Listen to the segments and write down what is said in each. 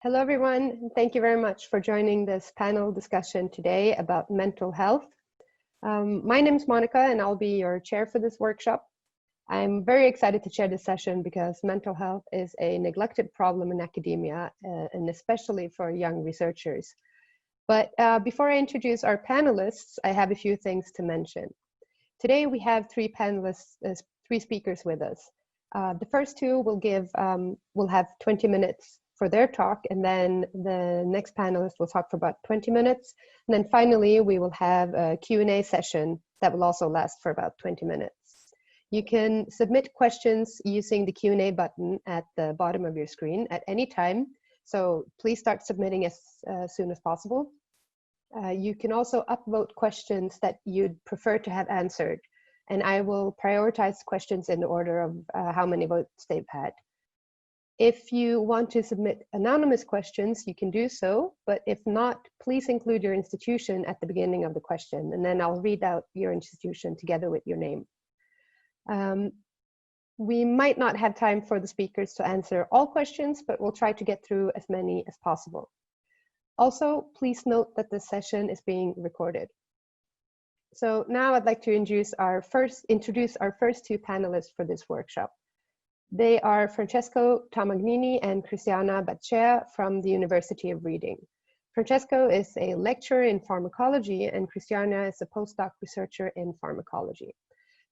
Hello, everyone. Thank you very much for joining this panel discussion today about mental health. My name is Monica, and I'll be your chair for this workshop. I'm very excited to chair this session because mental health is a neglected problem in academia, and especially for young researchers. But before I introduce our panelists, I have a few things to mention. Today, we have three speakers with us. The first two will have 20 minutes for their talk, and then the next panelist will talk for about 20 minutes. And then finally, we will have a Q&A session that will also last for about 20 minutes. You can submit questions using the Q&A button at the bottom of your screen at any time. So please start submitting as soon as possible. You can also upvote questions that you'd prefer to have answered, and I will prioritize questions in the order of how many votes they've had. If you want to submit anonymous questions, you can do so, but if not, please include your institution at the beginning of the question, and then I'll read out your institution together with your name. We might not have time for the speakers to answer all questions, but we'll try to get through as many as possible. Also, please note that this session is being recorded. So now I'd like to introduce our first two panelists for this workshop. They are Francesco Tamagnini and Cristiana Bercea from the University of Reading. Francesco is a lecturer in pharmacology, and Cristiana is a postdoc researcher in pharmacology.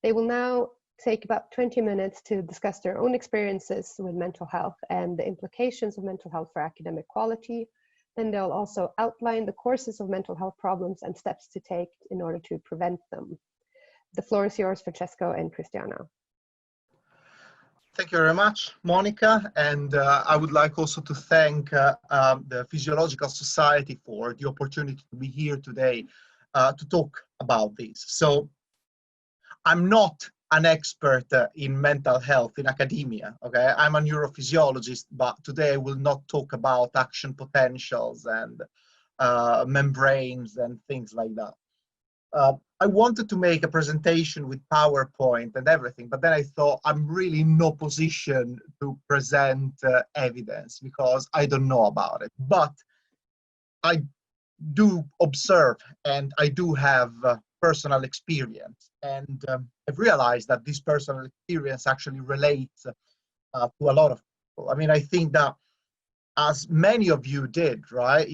They will now take about 20 minutes to discuss their own experiences with mental health and the implications of mental health for academic quality. Then they'll also outline the courses of mental health problems and steps to take in order to prevent them. The floor is yours, Francesco and Cristiana. Thank you very much, Monica, and I would like also to thank the Physiological Society for the opportunity to be here today to talk about this. So I'm not an expert in mental health in academia, okay? I'm a neurophysiologist, but today I will not talk about action potentials and membranes and things like that. I wanted to make a presentation with PowerPoint and everything, but then I thought I'm really in no position to present evidence because I don't know about it. But I do observe and I do have personal experience. And I've realized that this personal experience actually relates to a lot of people. I mean, I think that as many of you did, right?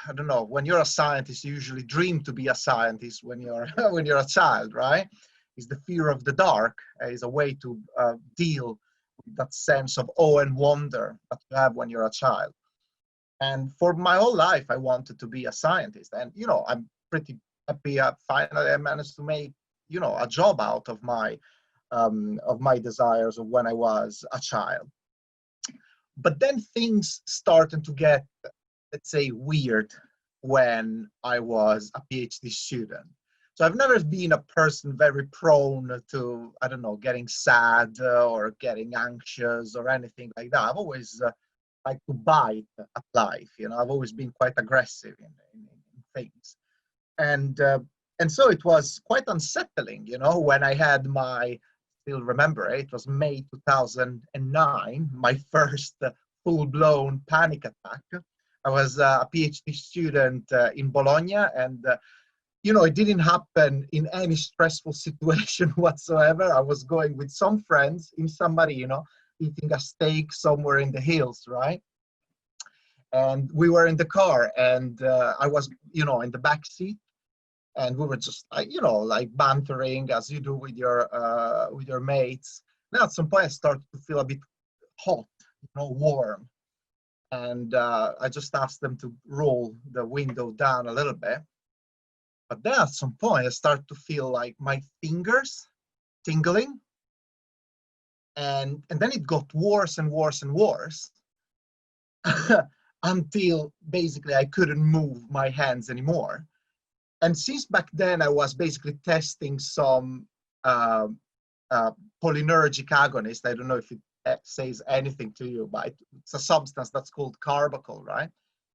I don't know, when you're a scientist, you usually dream to be a scientist when you're when you're a child, right? It's the fear of the dark is a way to deal with that sense of awe and wonder that you have when you're a child. And for my whole life, I wanted to be a scientist. And, you know, I'm pretty happy finally I managed to make, you know, a job out of my desires of when I was a child. But then things started to get, let's say, weird when I was a PhD student. So I've never been a person very prone to, I don't know, getting sad or getting anxious or anything like that. I've always liked to bite at life. You know, I've always been quite aggressive in things. And so it was quite unsettling, you know, when I had still remember it was May 2009, my first full-blown panic attack. I was a PhD student in Bologna, and you know, it didn't happen in any stressful situation whatsoever. I was going with some friends in San Marino, eating a steak somewhere in the hills, right? And we were in the car, and I was, you know, in the back seat. And we were just, you know, like bantering as you do with your mates. Then at some point I started to feel a bit hot, you know, warm. And I just asked them to roll the window down a little bit. But then at some point I started to feel like my fingers tingling. And then it got worse and worse and worse until basically I couldn't move my hands anymore. And since back then, I was basically testing some cholinergic agonist. I don't know if it says anything to you, but it's a substance that's called carbachol, right?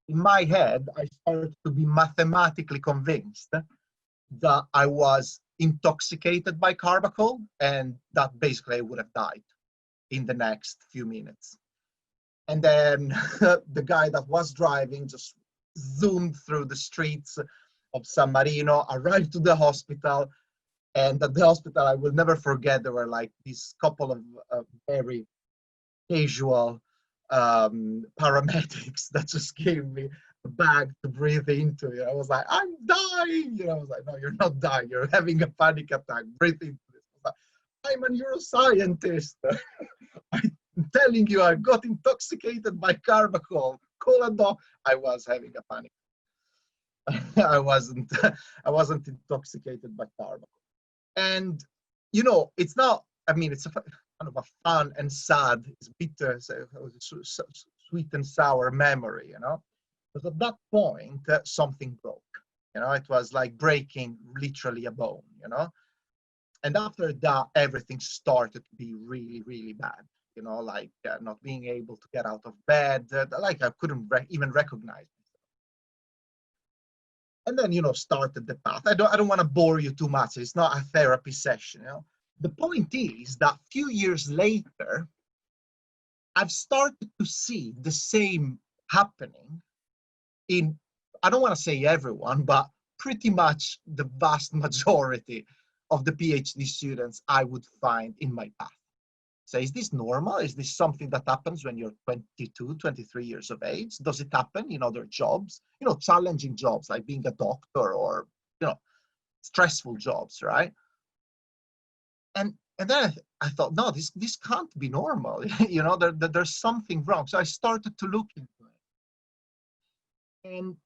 In my head, I started to be mathematically convinced that I was intoxicated by carbachol and that basically I would have died in the next few minutes. And then the guy that was driving just zoomed through the streets of San Marino, arrived to the hospital. And at the hospital, I will never forget, there were like these couple of very casual paramedics that just gave me a bag to breathe into. I was like, I'm dying. I was like, no, you're not dying. You're having a panic attack. Breathe into this. I was like, I'm a neuroscientist. I'm telling you, I got intoxicated by carbachol. Call a doc. I was having a panic. I wasn't intoxicated by carbachol. And, it's not, it's a kind of a fun and sad, it's bitter, sweet and sour memory, But at that point, something broke, it was like breaking literally a bone, And after that, everything started to be really, really bad, like not being able to get out of bed, like I couldn't even recognize. And then, started the path. I don't want to bore you too much. It's not a therapy session, The point is that a few years later, I've started to see the same happening in, I don't want to say everyone, but pretty much the vast majority of the PhD students I would find in my path. So is this normal? Is this something that happens when you're 22, 23 years of age? Does it happen in other jobs? Challenging jobs like being a doctor or, stressful jobs, right? And then I thought, no, this can't be normal. There's something wrong. So I started to look into it. And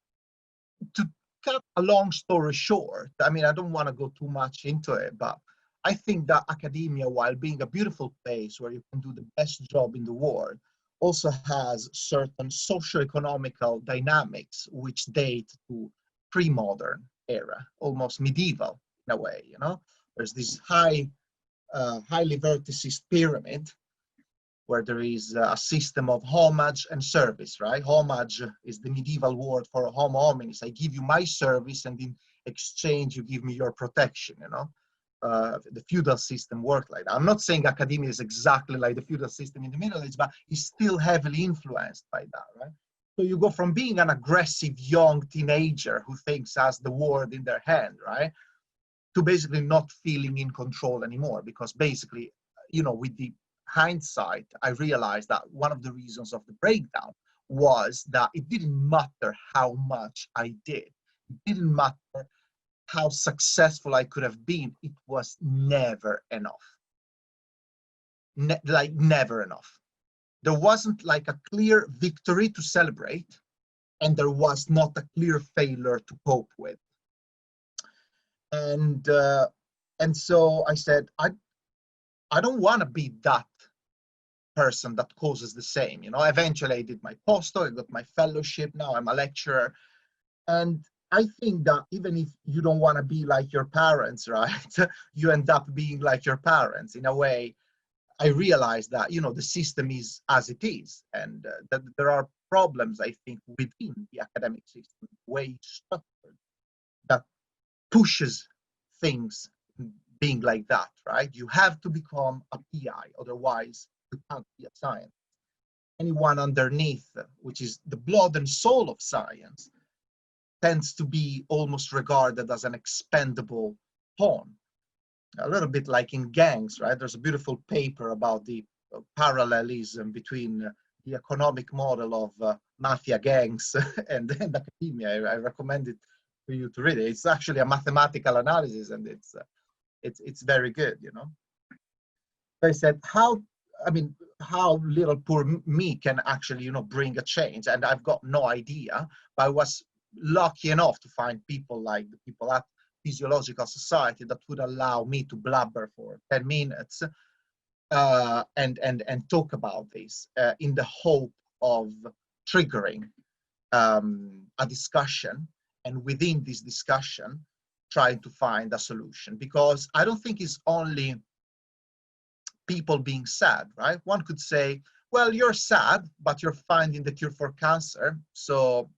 to cut a long story short, I don't want to go too much into it, but I think that academia, while being a beautiful place where you can do the best job in the world, also has certain socio-economical dynamics which date to pre-modern era, almost medieval in a way. There's this highly verticized pyramid where there is a system of homage and service, right? Homage is the medieval word for homo hominis. I give you my service, and in exchange, you give me your protection, The feudal system worked like that. I'm not saying academia is exactly like the feudal system in the Middle Ages, but it's still heavily influenced by that, right? So you go from being an aggressive young teenager who thinks has the world in their hand, right? To basically not feeling in control anymore, because basically, with the hindsight, I realized that one of the reasons of the breakdown was that it didn't matter how much I did. It didn't matter how successful I could have been. It was never enough. Never enough. There wasn't like a clear victory to celebrate, and there was not a clear failure to cope with. And so I said, I don't want to be that person that causes the same. Eventually I did my postdoc, I got my fellowship, now I'm a lecturer. And I think that even if you don't want to be like your parents, right, you end up being like your parents. In a way, I realized that, the system is as it is, and that there are problems, I think, within the academic system, the way it's structured, that pushes things being like that, right? You have to become a PI, otherwise you can't be a scientist. Anyone underneath, which is the blood and soul of science, tends to be almost regarded as an expendable pawn. A little bit like in gangs, right? There's a beautiful paper about the parallelism between the economic model of mafia gangs and academia. I recommend it for you to read it. It's actually a mathematical analysis, and it's very good, I said, how little poor me can actually, bring a change, and I've got no idea, but I was lucky enough to find people like the people at Physiological Society that would allow me to blabber for 10 minutes and talk about this in the hope of triggering a discussion, and within this discussion trying to find a solution. Because I don't think it's only people being sad, right? One could say, well, you're sad, but you're finding the cure for cancer, so,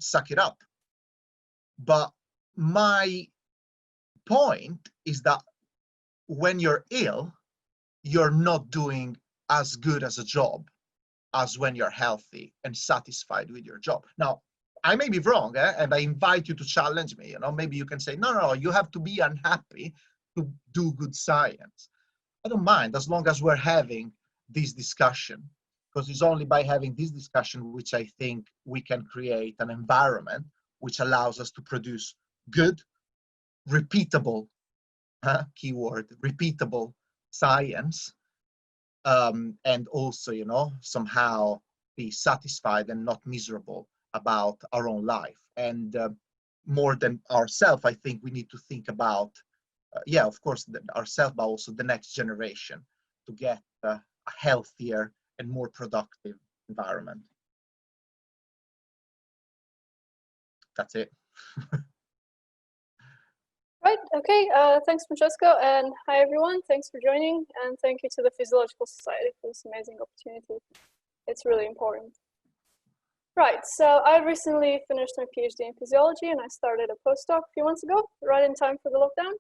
suck it up. But my point is that when you're ill, you're not doing as good as a job as when you're healthy and satisfied with your job. Now, I may be wrong, and I invite you to challenge me. Maybe you can say, no, you have to be unhappy to do good science. I don't mind, as long as we're having this discussion, because it's only by having this discussion which I think we can create an environment which allows us to produce good, repeatable, keyword, repeatable science, and also, somehow be satisfied and not miserable about our own life. And more than ourselves, I think we need to think about, of course, ourselves, but also the next generation, to get a healthier and more productive environment. That's it. Right, okay, thanks Francesco, and hi everyone, thanks for joining, and thank you to the Physiological Society for this amazing opportunity. It's really important. Right, so I recently finished my PhD in physiology, and I started a postdoc a few months ago, right in time for the lockdown.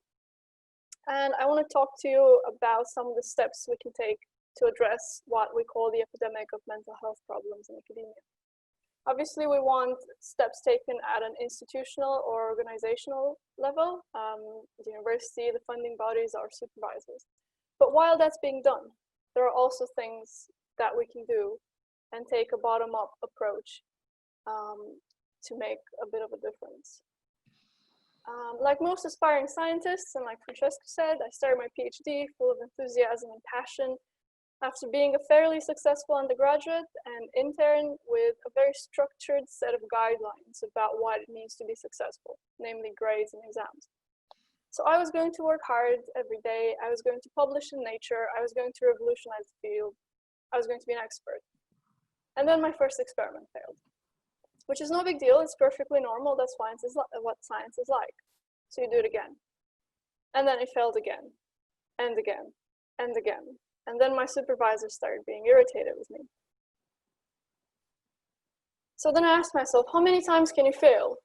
And I want to talk to you about some of the steps we can take to address what we call the epidemic of mental health problems in academia. Obviously, we want steps taken at an institutional or organizational level, the university, the funding bodies, our supervisors. But while that's being done, there are also things that we can do and take a bottom-up approach to make a bit of a difference. Like most aspiring scientists, and like Francesco said, I started my PhD full of enthusiasm and passion after being a fairly successful undergraduate and intern with a very structured set of guidelines about what it means to be successful, namely grades and exams. So I was going to work hard every day, I was going to publish in Nature, I was going to revolutionize the field, I was going to be an expert. And then my first experiment failed, which is no big deal, it's perfectly normal, that's what science is like. So you do it again. And then it failed again, and again, and again. And then my supervisor started being irritated with me. So then I asked myself, how many times can you fail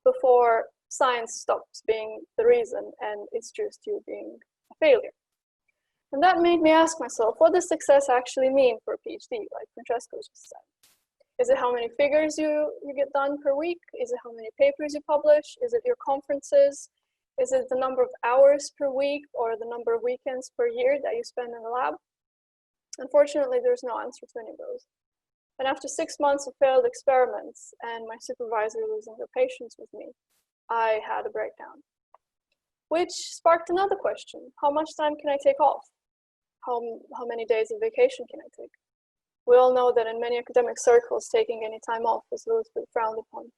before science stops being the reason and it's just you being a failure? And that made me ask myself, what does success actually mean for a PhD, like Francesco just said? Is it how many figures you get done per week? Is it how many papers you publish? Is it your conferences? Is it the number of hours per week or the number of weekends per year that you spend in the lab? Unfortunately, there's no answer to any of those. And after 6 months of failed experiments and my supervisor losing their patience with me, I had a breakdown, which sparked another question. How much time can I take off? How many days of vacation can I take? We all know that in many academic circles, taking any time off is a little bit frowned upon.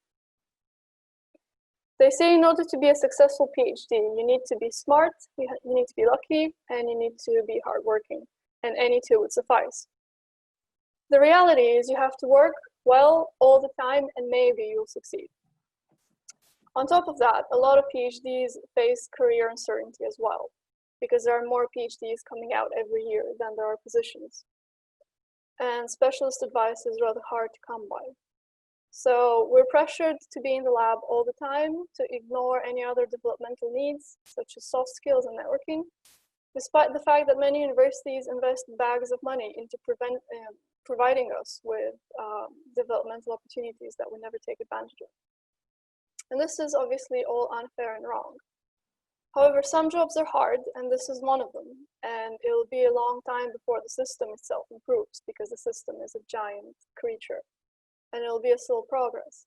They say in order to be a successful PhD, you need to be smart, you need to be lucky, and you need to be hardworking, and any two would suffice. The reality is you have to work well all the time, and maybe you'll succeed. On top of that, a lot of PhDs face career uncertainty as well, because there are more PhDs coming out every year than there are positions. And specialist advice is rather hard to come by. So we're pressured to be in the lab all the time, to ignore any other developmental needs, such as soft skills and networking, despite the fact that many universities invest bags of money into providing us with developmental opportunities that we never take advantage of. And this is obviously all unfair and wrong. However, some jobs are hard, and this is one of them. And it'll be a long time before the system itself improves, because the system is a giant creature, and it'll be a slow progress.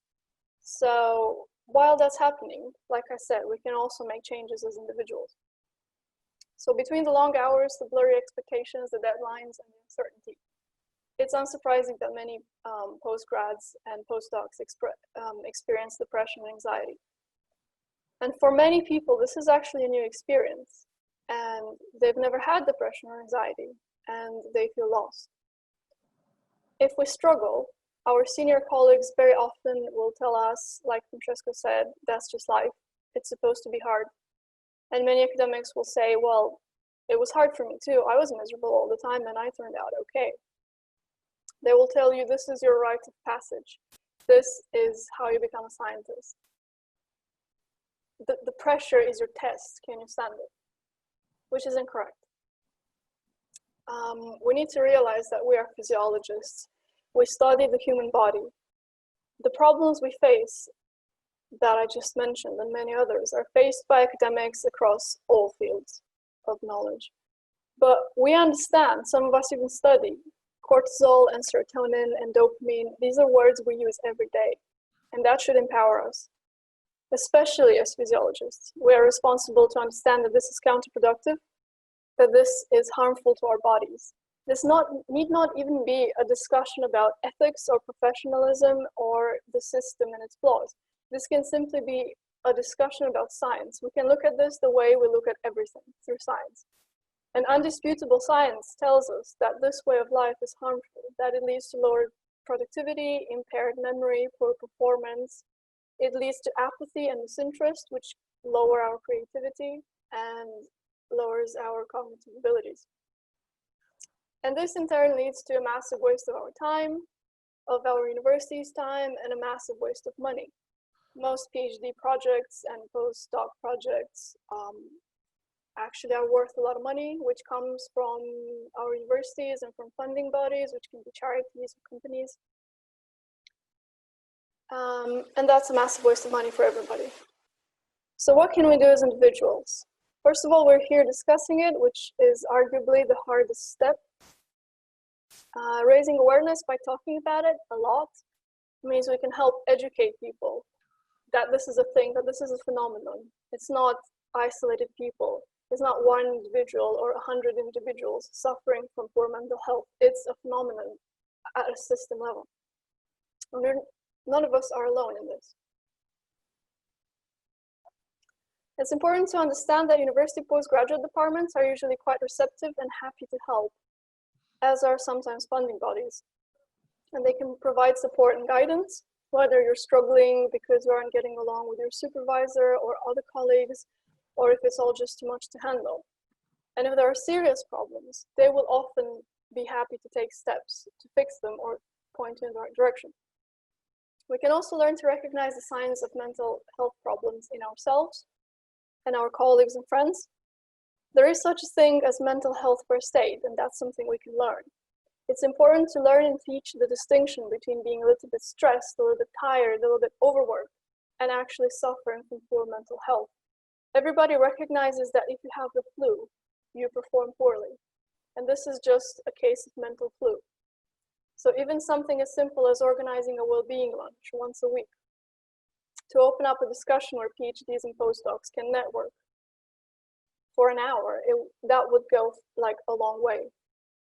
So while that's happening, like I said, we can also make changes as individuals. So between the long hours, the blurry expectations, the deadlines, and the uncertainty, it's unsurprising that many postgrads and postdocs experience depression and anxiety. And for many people, this is actually a new experience, and they've never had depression or anxiety, and they feel lost. If we struggle, our senior colleagues very often will tell us, like Francesco said, that's just life, it's supposed to be hard. And many academics will say, well, it was hard for me too, I was miserable all the time and I turned out okay. They will tell you this is your rite of passage. This is how you become a scientist. The pressure is your test, can you stand it? Which is incorrect. We need to realize that we are physiologists, we study the human body. The problems we face that I just mentioned and many others are faced by academics across all fields of knowledge. But we understand, some of us even study, cortisol and serotonin and dopamine. These are words we use every day, and that should empower us, especially as physiologists. We are responsible to understand that this is counterproductive, that this is harmful to our bodies. This need not even be a discussion about ethics or professionalism or the system and its flaws. This can simply be a discussion about science. We can look at this the way we look at everything, through science. And undisputable science tells us that this way of life is harmful, that it leads to lower productivity, impaired memory, poor performance. It leads to apathy and disinterest, which lower our creativity and lowers our cognitive abilities. And this in turn leads to a massive waste of our time, of our university's time, and a massive waste of money. Most PhD projects and postdoc projects actually are worth a lot of money, which comes from our universities and from funding bodies, which can be charities or companies. And that's a massive waste of money for everybody. So what can we do as individuals? First of all, we're here discussing it, which is arguably the hardest step. Raising awareness by talking about it a lot means we can help educate people that this is a thing, that this is a phenomenon. It's not isolated people. It's not one individual or 100 individuals suffering from poor mental health. It's a phenomenon at a system level. And none of us are alone in this. It's important to understand that university postgraduate departments are usually quite receptive and happy to help, as are sometimes funding bodies. And they can provide support and guidance, whether you're struggling because you aren't getting along with your supervisor or other colleagues, or if it's all just too much to handle. And if there are serious problems, they will often be happy to take steps to fix them or point you in the right direction. We can also learn to recognize the signs of mental health problems in ourselves and our colleagues and friends. There is such a thing as mental health first aid, and that's something we can learn. It's important to learn and teach the distinction between being a little bit stressed, a little bit tired, a little bit overworked, and actually suffering from poor mental health. Everybody recognizes that if you have the flu, you perform poorly. And this is just a case of mental flu. So even something as simple as organizing a well-being lunch once a week to open up a discussion where PhDs and postdocs can network for an hour, that would go like a long way.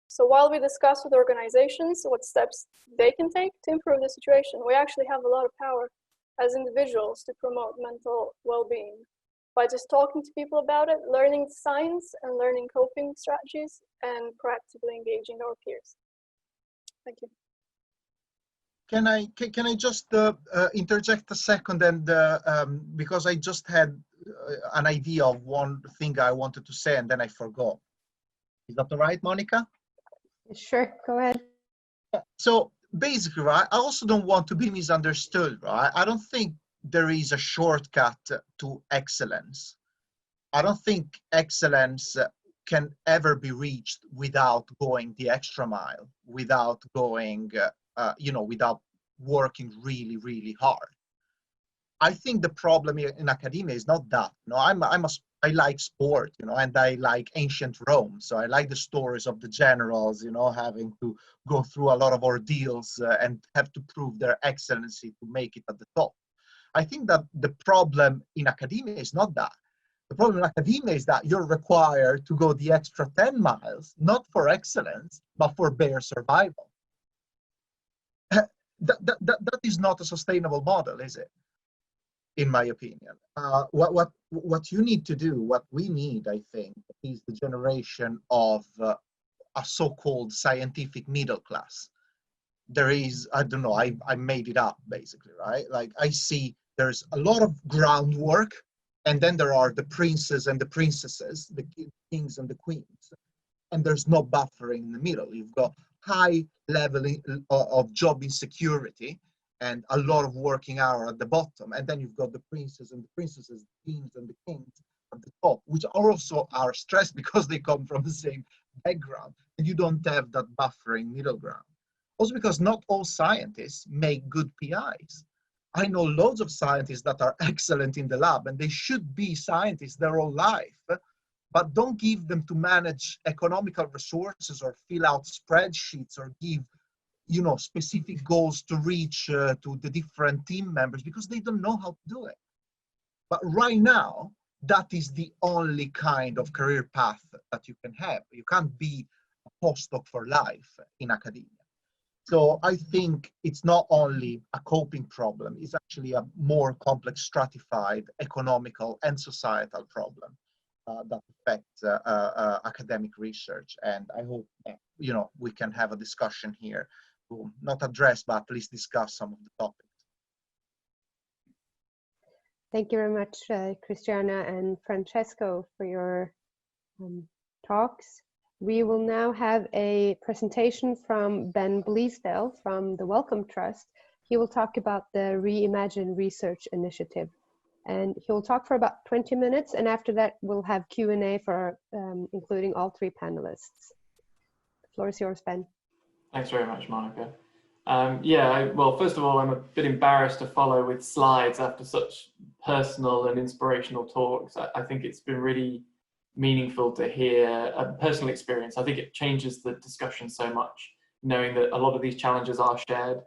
So while we discuss with organizations what steps they can take to improve the situation, we actually have a lot of power as individuals to promote mental well-being by just talking to people about it, learning science and learning coping strategies, and proactively engaging our peers. Thank you. Can I just interject a second, and because I just had an idea of one thing I wanted to say and then I forgot. Is that all right, Monica? Sure, go ahead. So basically, right, I also don't want to be misunderstood, right? I don't think there is a shortcut to excellence. I don't think excellence can ever be reached without going the extra mile, without going, without working really, really hard. I think the problem in academia is not that. I like sport, and I like ancient Rome. So I like the stories of the generals, having to go through a lot of ordeals and have to prove their excellency to make it at the top. I think that the problem in academia is not that. The problem in academia is that you're required to go the extra 10 miles, not for excellence, but for bare survival. That is not a sustainable model, is it? In my opinion. What you need to do, what we need, I think, is the generation of a so-called scientific middle class. There is, I don't know, I made it up basically, right? Like I see there's a lot of groundwork, and then there are the princes and the princesses, the kings and the queens, and there's no buffering in the middle. You've got high level of job insecurity and a lot of working hour at the bottom, and then you've got the princes and the princesses, the queens and the kings at the top, which also are stressed because they come from the same background, and you don't have that buffering middle ground. Also because not all scientists make good PIs. I know loads of scientists that are excellent in the lab and they should be scientists their whole life, but don't give them to manage economical resources or fill out spreadsheets or give, you know, specific goals to reach to the different team members because they don't know how to do it. But right now, that is the only kind of career path that you can have. You can't be a postdoc for life in academia. So I think it's not only a coping problem, it's actually a more complex, stratified, economical and societal problem that affects academic research. And I hope, you know, we can have a discussion here to not address, but at least discuss some of the topics. Thank you very much, Cristiana and Francesco, for your talks. We will now have a presentation from Ben Bleasdale from the Wellcome Trust. He will talk about the Reimagine Research Initiative. And he'll talk for about 20 minutes, and after that we'll have Q&A for including all three panelists. The floor is yours, Ben. Thanks very much, Monica. Well, first of all, I'm a bit embarrassed to follow with slides after such personal and inspirational talks. I think it's been really meaningful to hear a personal experience. I think it changes the discussion so much, knowing that a lot of these challenges are shared.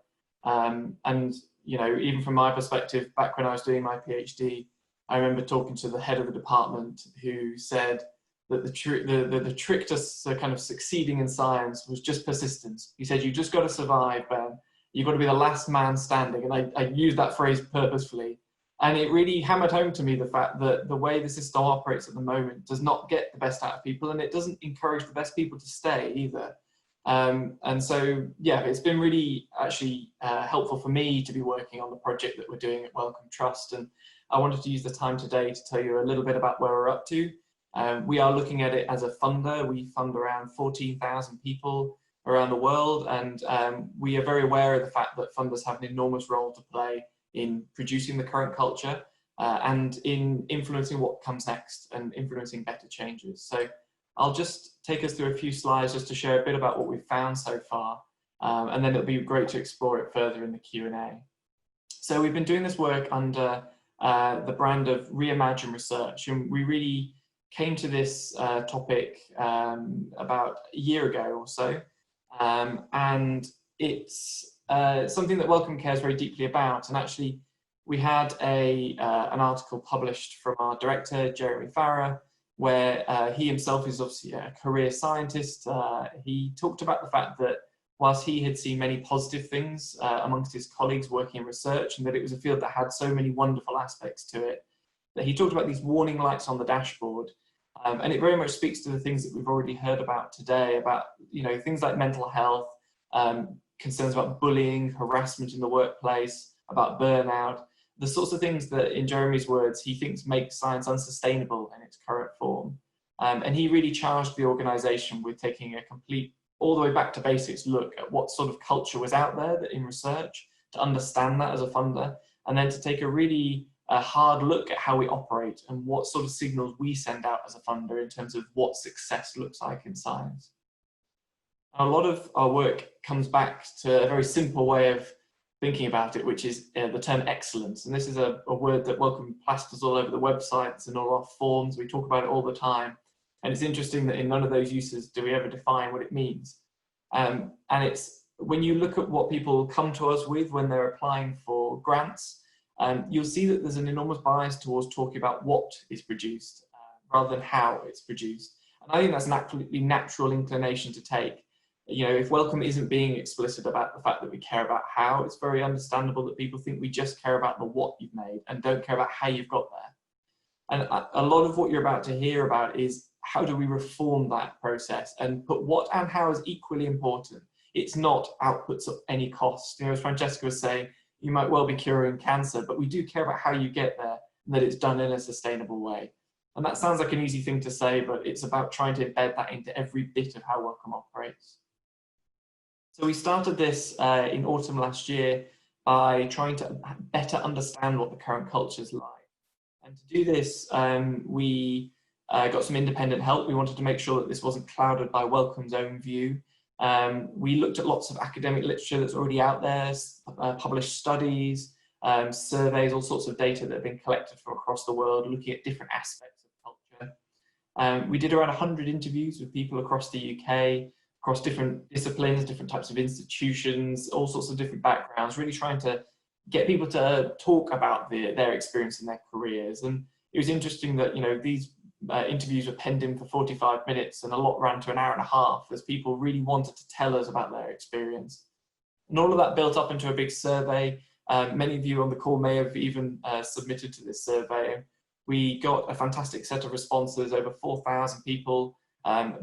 And, you know, even from my perspective, back when I was doing my PhD, I remember talking to the head of the department who said that the trick to kind of succeeding in science was just persistence. He said, you just got to survive, Ben. You've got to be the last man standing. And I used that phrase purposefully. And it really hammered home to me the fact that the way the system operates at the moment does not get the best out of people, and it doesn't encourage the best people to stay either. And so, yeah, it's been really actually helpful for me to be working on the project that we're doing at Wellcome Trust. And I wanted to use the time today to tell you a little bit about where we're up to. We are looking at it as a funder. We fund around 14,000 people around the world. And we are very aware of the fact that funders have an enormous role to play in producing the current culture and in influencing what comes next and influencing better changes. So I'll just take us through a few slides just to share a bit about what we've found so far. And then it'll be great to explore it further in the Q&A. So we've been doing this work under the brand of Reimagine Research. And we really came to this topic about a year ago or so. And it's something that Wellcome cares very deeply about. And actually, we had an article published from our director, Jeremy Farrar, where he himself is obviously a career scientist. He talked about the fact that whilst he had seen many positive things amongst his colleagues working in research, and that it was a field that had so many wonderful aspects to it, that he talked about these warning lights on the dashboard. And it very much speaks to the things that we've already heard about today, about, you know, things like mental health, concerns about bullying, harassment in the workplace, about burnout, the sorts of things that, in Jeremy's words, he thinks make science unsustainable in its current form. And he really charged the organization with taking a complete, all the way back to basics look at what sort of culture was out there in research, to understand that as a funder, and then to take a really hard look at how we operate and what sort of signals we send out as a funder in terms of what success looks like in science. A lot of our work comes back to a very simple way of thinking about it, which is the term excellence. And this is a word that Wellcome plasters all over the websites and all our forms. We talk about it all the time. And it's interesting that in none of those uses do we ever define what it means. And it's when you look at what people come to us with when they're applying for grants, you'll see that there's an enormous bias towards talking about what is produced rather than how it's produced. And I think that's an absolutely natural inclination to take. You know, if Wellcome isn't being explicit about the fact that we care about how, it's very understandable that people think we just care about the what you've made and don't care about how you've got there. And a lot of what you're about to hear about is how do we reform that process and put what and how is equally important. It's not outputs at any cost. You know, as Francesco was saying, you might well be curing cancer, but we do care about how you get there and that it's done in a sustainable way. And that sounds like an easy thing to say, but it's about trying to embed that into every bit of how Wellcome operates. So we started this in autumn last year by trying to better understand what the current culture is like. And to do this, we got some independent help. We wanted to make sure that this wasn't clouded by Wellcome's own view. We looked at lots of academic literature that's already out there, published studies, surveys, all sorts of data that have been collected from across the world, looking at different aspects of culture. We did around 100 interviews with people across the UK, across different disciplines, different types of institutions, all sorts of different backgrounds, really trying to get people to talk about their experience in their careers. And it was interesting that, you know, these interviews were penned in for 45 minutes and a lot ran to an hour and a half as people really wanted to tell us about their experience. And all of that built up into a big survey. Many of you on the call may have even submitted to this survey. We got a fantastic set of responses, over 4,000 people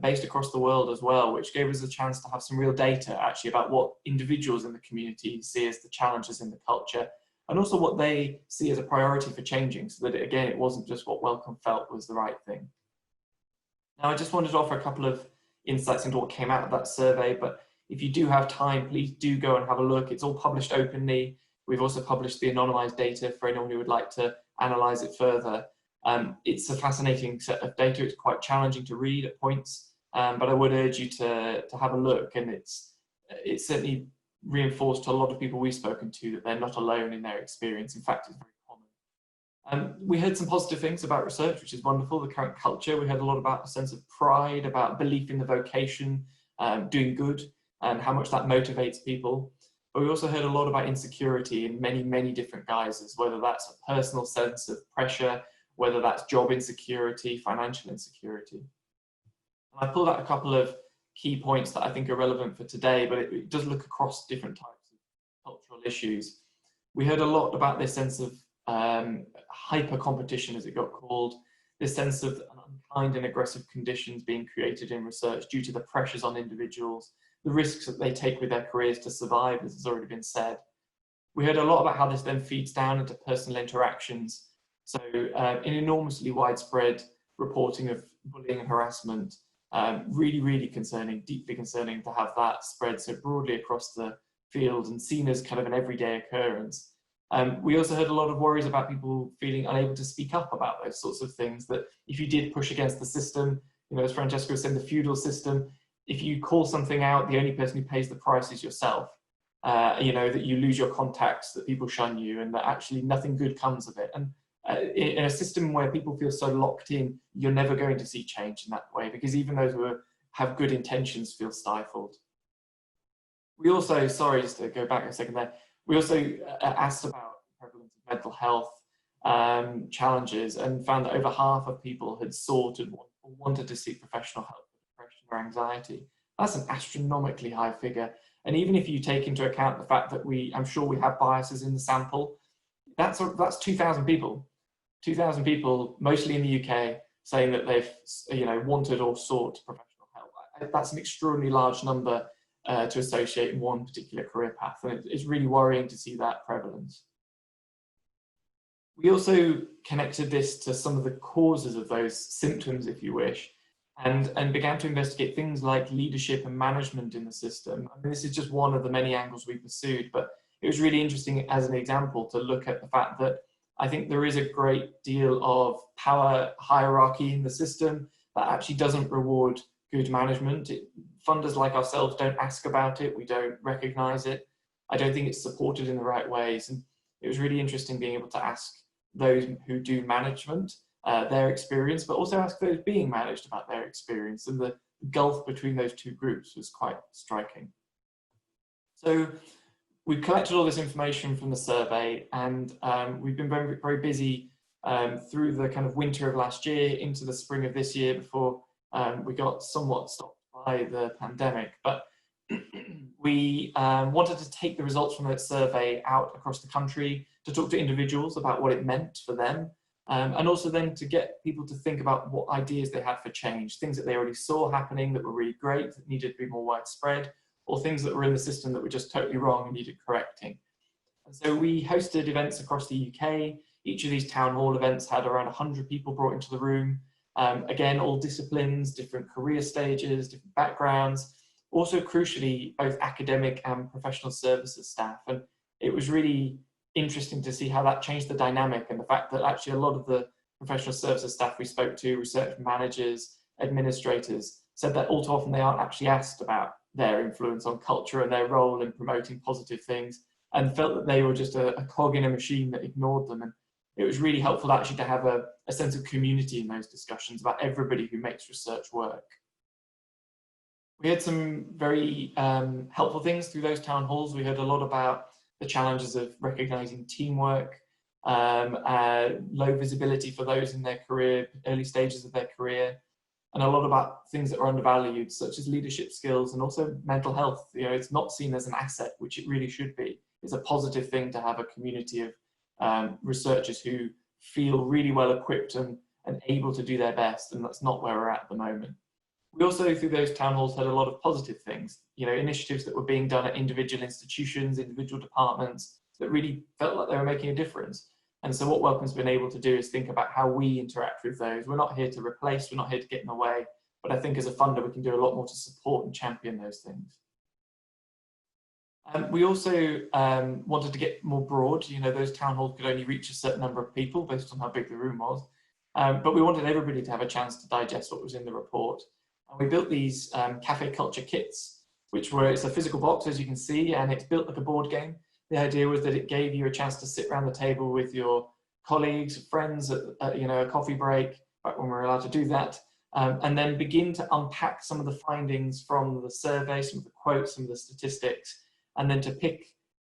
based across the world as well, which gave us a chance to have some real data actually about what individuals in the community see as the challenges in the culture, and also what they see as a priority for changing, so that again, it wasn't just what Wellcome felt was the right thing. Now, I just wanted to offer a couple of insights into what came out of that survey, but if you do have time, please do go and have a look. It's all published openly. We've also published the anonymized data for anyone who would like to analyze it further. It's a fascinating set of data. It's quite challenging to read at points, but I would urge you to have a look, and it's certainly reinforced to a lot of people we've spoken to that they're not alone in their experience. In fact, it's very common. We heard some positive things about research, which is wonderful, the current culture. We heard a lot about a sense of pride, about belief in the vocation, doing good, and how much that motivates people. But we also heard a lot about insecurity in many, many different guises, whether that's a personal sense of pressure, whether that's job insecurity, financial insecurity. And I pulled out a couple of key points that I think are relevant for today, but it does look across different types of cultural issues. We heard a lot about this sense of hyper competition, as it got called, this sense of unkind and aggressive conditions being created in research due to the pressures on individuals, the risks that they take with their careers to survive, as has already been said. We heard a lot about how this then feeds down into personal interactions. So an enormously widespread reporting of bullying and harassment, really, really concerning, deeply concerning to have that spread so broadly across the field and seen as kind of an everyday occurrence. We also heard a lot of worries about people feeling unable to speak up about those sorts of things, that if you did push against the system, you know, as Francesco was saying, the feudal system, if you call something out, the only person who pays the price is yourself. You know, that you lose your contacts, that people shun you, and that actually nothing good comes of it. And in a system where people feel so locked in, you're never going to see change in that way, because even those who have good intentions feel stifled. We also, sorry, just to go back a second there, we also asked about the prevalence of mental health challenges and found that over half of people had sought and wanted to seek professional help for depression or anxiety. That's an astronomically high figure. And even if you take into account the fact that I'm sure we have biases in the sample, that's 2,000 people. 2,000 people, mostly in the UK, saying that they've, you know, wanted or sought professional help. That's an extraordinarily large number to associate in one particular career path, and it's really worrying to see that prevalence. We also connected this to some of the causes of those symptoms, if you wish, and began to investigate things like leadership and management in the system. I mean, this is just one of the many angles we pursued, but it was really interesting as an example to look at the fact that I think there is a great deal of power hierarchy in the system that actually doesn't reward good management. Funders like ourselves don't ask about it, we don't recognize it. I don't think it's supported in the right ways. And it was really interesting being able to ask those who do management their experience, but also ask those being managed about their experience, and the gulf between those two groups was quite striking. So we've collected all this information from the survey, and we've been very, very busy through the kind of winter of last year into the spring of this year before we got somewhat stopped by the pandemic. But we wanted to take the results from that survey out across the country to talk to individuals about what it meant for them, and also then to get people to think about what ideas they had for change, things that they already saw happening that were really great, that needed to be more widespread, or things that were in the system that were just totally wrong and needed correcting. And so we hosted events across the UK. Each of these town hall events had around 100 people brought into the room. Again, all disciplines, different career stages, different backgrounds, also crucially, both academic and professional services staff. And it was really interesting to see how that changed the dynamic, and the fact that actually a lot of the professional services staff we spoke to, research managers, administrators, said that all too often they aren't actually asked about their influence on culture and their role in promoting positive things, and felt that they were just a cog in a machine that ignored them. And it was really helpful actually to have a sense of community in those discussions about everybody who makes research work. We had some very helpful things through those town halls. We heard a lot about the challenges of recognizing teamwork, low visibility for those in their career, early stages of their career, and a lot about things that are undervalued, such as leadership skills and also mental health. You know, it's not seen as an asset, which it really should be. It's a positive thing to have a community of researchers who feel really well equipped and able to do their best, and that's not where we're at the moment. We also, through those town halls, had a lot of positive things, you know, initiatives that were being done at individual institutions, individual departments that really felt like they were making a difference. And so what Wellcome's been able to do is think about how we interact with those. We're not here to replace, we're not here to get in the way, but I think as a funder, we can do a lot more to support and champion those things. We also wanted to get more broad. You know, those town halls could only reach a certain number of people based on how big the room was. But we wanted everybody to have a chance to digest what was in the report. And we built these cafe culture kits, it's a physical box, as you can see, and it's built like a board game. The idea was that it gave you a chance to sit around the table with your colleagues, friends at you know, a coffee break, back when we were allowed to do that, and then begin to unpack some of the findings from the survey, some of the quotes, some of the statistics, and then to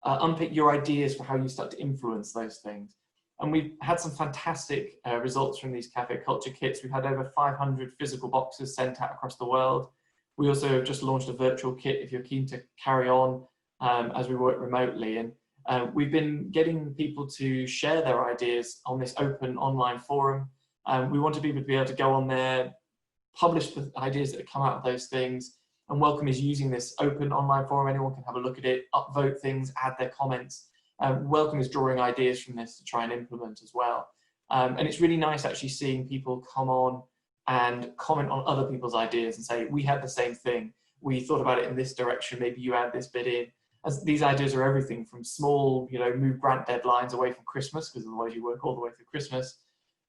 unpick your ideas for how you start to influence those things. And we've had some fantastic results from these cafe culture kits. We've had over 500 physical boxes sent out across the world. We also have just launched a virtual kit if you're keen to carry on as we work remotely. And we've been getting people to share their ideas on this open online forum. We wanted people to be able to go on there, publish the ideas that come out of those things. And Wellcome is using this open online forum. Anyone can have a look at it, upvote things, add their comments. Wellcome is drawing ideas from this to try and implement as well. And it's really nice actually seeing people come on and comment on other people's ideas and say, we had the same thing. We thought about it in this direction. Maybe you add this bit in. As these ideas are everything from small, you know, move grant deadlines away from Christmas, because otherwise you work all the way through Christmas,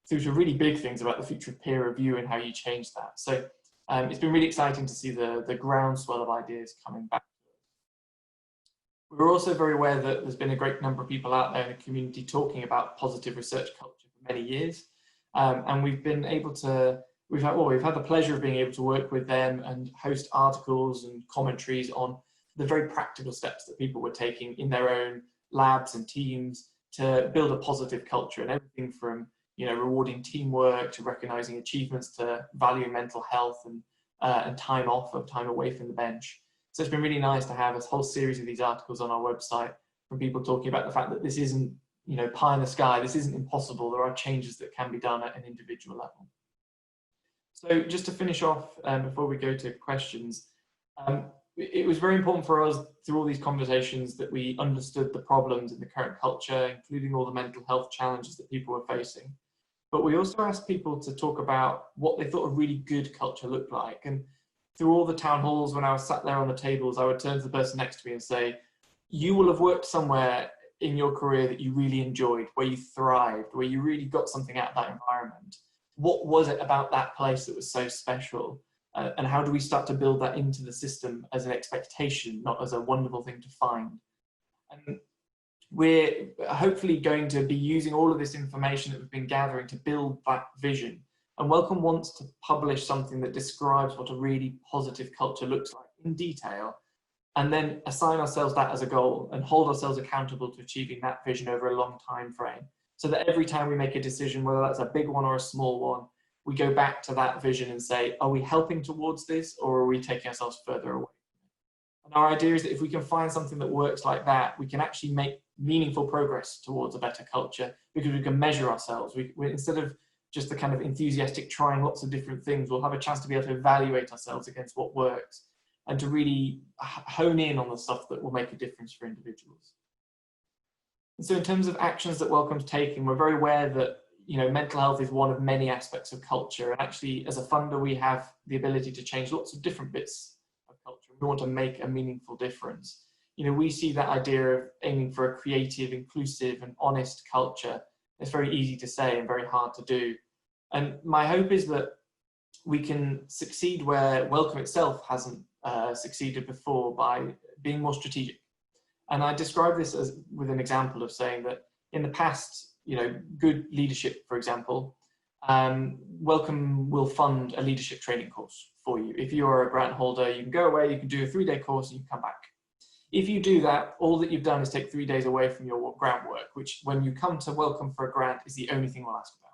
through to really big things about the future of peer review and how you change that. So it's been really exciting to see the groundswell of ideas coming back. We're also very aware that there's been a great number of people out there in the community talking about positive research culture for many years. And we've been able to, we've had the pleasure of being able to work with them and host articles and commentaries on the very practical steps that people were taking in their own labs and teams to build a positive culture, and everything from, you know, rewarding teamwork to recognizing achievements to valuing mental health and time off or time away from the bench. So it's been really nice to have a whole series of these articles on our website from people talking about the fact that this isn't, you know, pie in the sky, this isn't impossible. There are changes that can be done at an individual level. So just to finish off before we go to questions, it was very important for us through all these conversations that we understood the problems in the current culture, including all the mental health challenges that people were facing. But we also asked people to talk about what they thought a really good culture looked like. And through all the town halls, when I was sat there on the tables, I would turn to the person next to me and say, you will have worked somewhere in your career that you really enjoyed, where you thrived, where you really got something out of that environment. What was it about that place that was so special? And how do we start to build that into the system as an expectation, not as a wonderful thing to find? And we're hopefully going to be using all of this information that we've been gathering to build that vision. And Wellcome wants to publish something that describes what a really positive culture looks like in detail, and then assign ourselves that as a goal and hold ourselves accountable to achieving that vision over a long time frame. So that every time we make a decision, whether that's a big one or a small one, we go back to that vision and say, are we helping towards this, or are we taking ourselves further away? And our idea is that if we can find something that works like that, we can actually make meaningful progress towards a better culture, because we can measure ourselves. We instead of just the kind of enthusiastic trying lots of different things, we'll have a chance to be able to evaluate ourselves against what works and to really hone in on the stuff that will make a difference for individuals. And so in terms of actions that Wellcome's taking, we're very aware that, you know, mental health is one of many aspects of culture. And actually, as a funder, we have the ability to change lots of different bits of culture. We want to make a meaningful difference. You know, we see that idea of aiming for a creative, inclusive, and honest culture. It's very easy to say and very hard to do. And my hope is that we can succeed where Wellcome itself hasn't succeeded before by being more strategic. And I describe this as with an example of saying that in the past, good leadership, for example, Wellcome will fund a leadership training course for you. If you're a grant holder, you can go away, you can do a 3-day course, and you can come back. If you do that, all that you've done is take 3 days away from your grant work, which when you come to Wellcome for a grant is the only thing we'll ask about.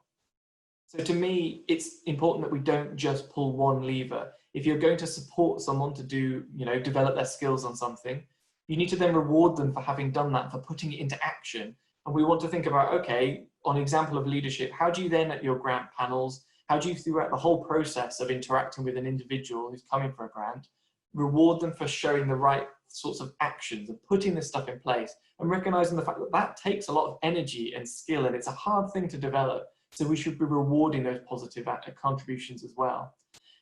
So to me, it's important that we don't just pull one lever. If you're going to support someone to do, develop their skills on something, you need to then reward them for having done that, for putting it into action. And we want to think about, okay, on example of leadership, how do you then at your grant panels, how do you throughout the whole process of interacting with an individual who's coming for a grant, reward them for showing the right sorts of actions and putting this stuff in place and recognizing the fact that that takes a lot of energy and skill and it's a hard thing to develop. So we should be rewarding those positive contributions as well.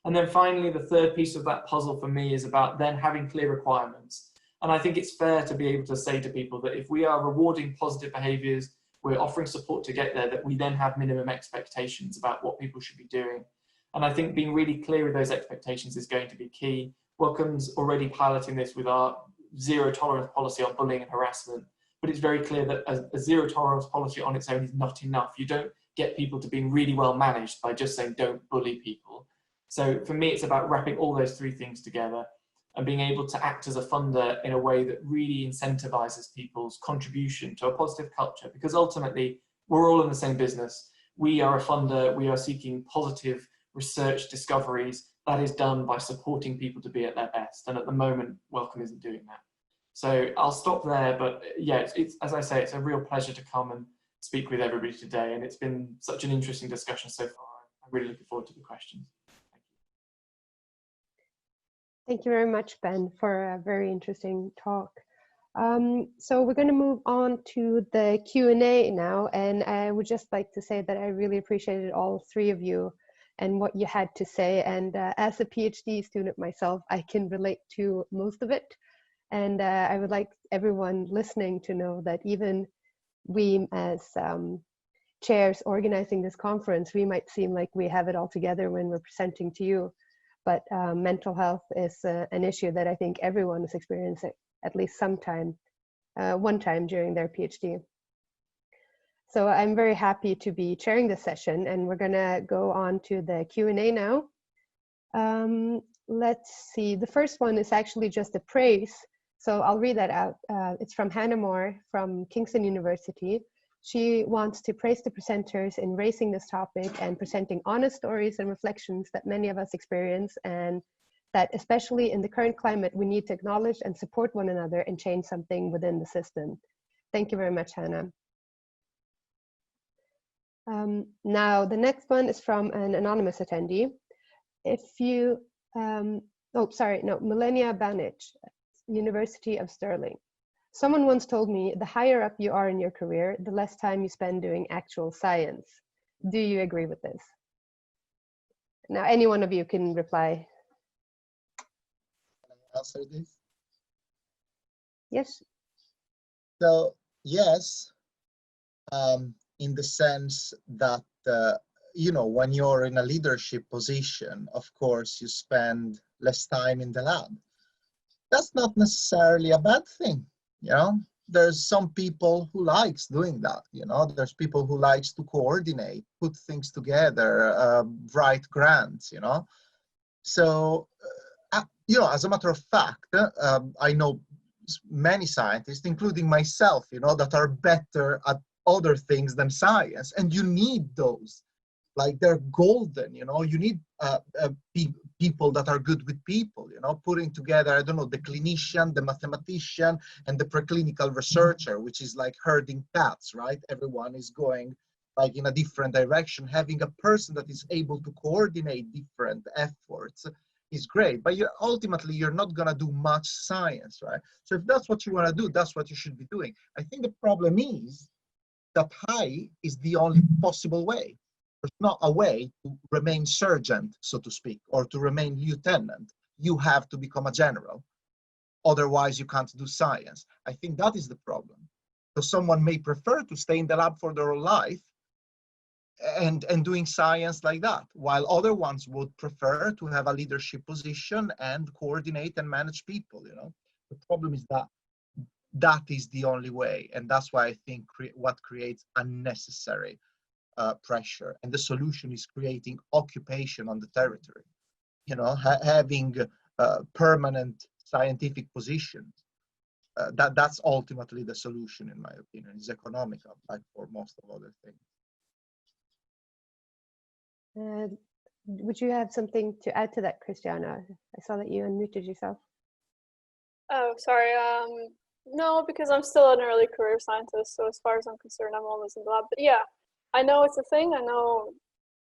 And then finally, the third piece of that puzzle for me is about then having clear requirements. And I think it's fair to be able to say to people that if we are rewarding positive behaviors, we're offering support to get there, that we then have minimum expectations about what people should be doing. And I think being really clear with those expectations is going to be key. Wellcome's already piloting this with our zero tolerance policy on bullying and harassment, but it's very clear that a zero tolerance policy on its own is not enough. You don't get people to being really well managed by just saying don't bully people. So for me, it's about wrapping all those three things together and being able to act as a funder in a way that really incentivizes people's contribution to a positive culture, because ultimately we're all in the same business. We are a funder, we are seeking positive research discoveries. That is done by supporting people to be at their best. And at the moment, Wellcome isn't doing that. So I'll stop there, but yeah, it's as I say, it's a real pleasure to come and speak with everybody today. And it's been such an interesting discussion so far. I'm really looking forward to the questions. Thank you very much, Ben, for a very interesting talk. So we're going to move on to the Q&A now. And I would just like to say that I really appreciated all three of you and what you had to say. And as a PhD student myself, I can relate to most of it. And I would like everyone listening to know that even we as chairs organizing this conference, we might seem like we have it all together when we're presenting to you. But mental health is an issue that I think everyone is experiencing at least sometime, one time during their PhD. So I'm very happy to be chairing this session, and we're gonna go on to the Q&A now. Let's see, the first one is actually just a praise. So I'll read that out. It's from Hannah Moore from Kingston University. She wants to praise the presenters in raising this topic and presenting honest stories and reflections that many of us experience, and that especially in the current climate, we need to acknowledge and support one another and change something within the system. Thank you very much, Hannah. Now, the next one is from an anonymous attendee. If you, Milenia Banic, University of Stirling. Someone once told me, the higher up you are in your career, the less time you spend doing actual science. Do you agree with this? Now, any one of you can reply. Can I answer this? Yes. So, yes, in the sense that, when you're in a leadership position, of course, you spend less time in the lab. That's not necessarily a bad thing. There's some people who likes doing that. There's people who likes to coordinate, put things together, write grants. So as a matter of fact, I know many scientists, including myself, that are better at other things than science, and you need those. Like, they're golden. You need people that are good with people, putting together, I don't know, the clinician, the mathematician, and the preclinical researcher, which is like herding cats, right? Everyone is going like in a different direction. Having a person that is able to coordinate different efforts is great, but ultimately you're not going to do much science, right? So if that's what you want to do, that's what you should be doing. I think the problem is that high is the only possible way. There's not a way to remain sergeant, so to speak, or to remain lieutenant. You have to become a general. Otherwise, you can't do science. I think that is the problem. So someone may prefer to stay in the lab for their whole life and doing science like that, while other ones would prefer to have a leadership position and coordinate and manage people. The problem is that that is the only way, and that's why I think what creates unnecessary pressure. And the solution is creating occupation on the territory, having permanent scientific positions. That's ultimately the solution, in my opinion. Is economical, like for most of other things. Would you have something to add to that, Cristiana? I saw that you unmuted yourself. Oh, sorry. No, because I'm still an early career scientist, so as far as I'm concerned, I'm always in the lab. But yeah, I know it's a thing. I know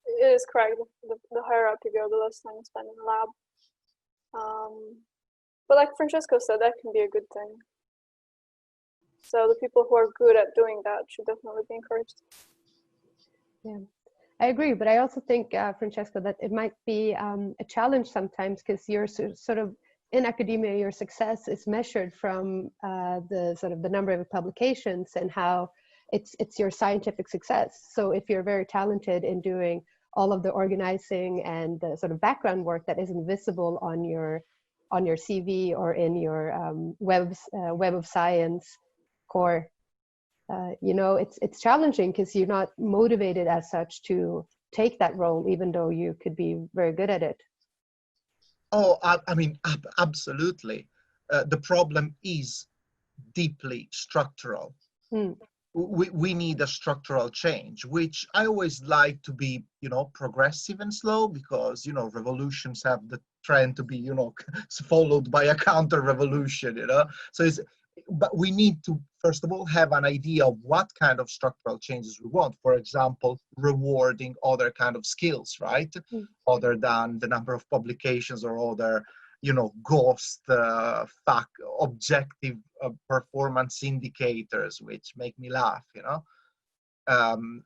it is correct. The higher up you go, the less time you spend in the lab. But like Francesco said, that can be a good thing. So the people who are good at doing that should definitely be encouraged. Yeah, I agree. But I also think, Francesco, that it might be a challenge sometimes, because you're sort of in academia, your success is measured from the number of publications and how it's your scientific success. So if you're very talented in doing all of the organizing and the sort of background work that isn't visible on your CV or in your Web of Science core, it's challenging, because you're not motivated as such to take that role, even though you could be very good at it. Oh, I mean, absolutely. The problem is deeply structural. We need a structural change, which I always like to be, progressive and slow, because, revolutions have the trend to be, followed by a counter revolution, So but we need to, first of all, have an idea of what kind of structural changes we want. For example, rewarding other kind of skills, right? Other than the number of publications or other, ghost objective performance indicators, which make me laugh,